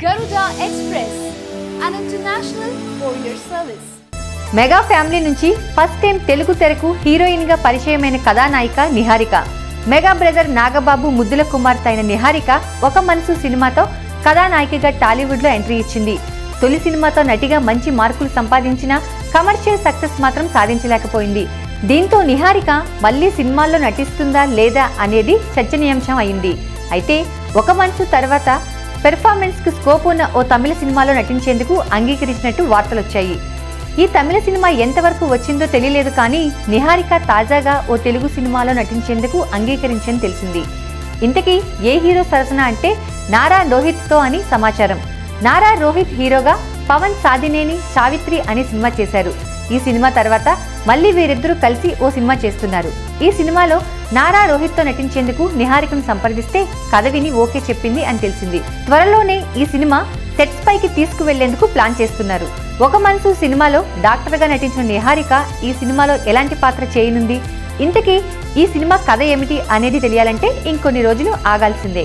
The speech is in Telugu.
Garuda Express, an international courier service. Mega family నుంచి ఫస్ట్ టైం తెలుగు తెరకు హీరోయిన్ గా పరిచయమైన కథానాయిక నిహారిక. మెగా బ్రదర్ నాగబాబు ముద్దుల కుమార్తె అయిన నిహారిక ఒక మనసు సినిమాతో కథానాయికగా టాలీవుడ్ లో ఎంట్రీ ఇచ్చింది. తొలి సినిమాతో నటిగా మంచి మార్కులు సంపాదించిన కమర్షియల్ సక్సెస్ మాత్రం సాధించలేకపోయింది. దీంతో నిహారిక మళ్ళీ సినిమాల్లో నటిస్తుందా లేదా అనేది చర్చనీయాంశం అయింది. అయితే ఒక మనసు తర్వాత పెర్ఫార్మెన్స్ కు స్కోప్ ఉన్న ఓ తమిళ సినిమాలో నటించేందుకు అంగీకరించినట్టు వార్తలొచ్చాయి. ఈ తమిళ సినిమా ఎంతవరకు వచ్చిందో తెలియలేదు, కానీ నిహారిక తాజాగా ఓ తెలుగు సినిమాలో నటించేందుకు అంగీకరించని తెలిసింది. ఇంతకీ ఏ హీరో సరసన అంటే నారా రోహిత్తో అని సమాచారం. నారా రోహిత్ హీరోగా పవన్ సాధినేని సావిత్రి అనే సినిమా చేశారు. ఈ సినిమా తర్వాత మళ్ళీ వీరిద్దరూ కలిసి ఓ సినిమా చేస్తున్నారు. ఈ సినిమాలో నారా రోహిత్తో నటించేందుకు నిహారికను సంప్రదిస్తే కథ విని ఓకే చెప్పింది అని తెలిసింది. త్వరలోనే ఈ సినిమా సెట్స్ పైకి తీసుకువెళ్లేందుకు ప్లాన్ చేస్తున్నారు. ఒక మనసు సినిమాలో డాక్టర్గా నటించిన నిహారిక ఈ సినిమాలో ఎలాంటి పాత్ర చేయనుంది? ఇంతకీ ఈ సినిమా కథ ఏమిటి అనేది తెలియాలంటే ఇంకొన్ని రోజులు ఆగాల్సిందే.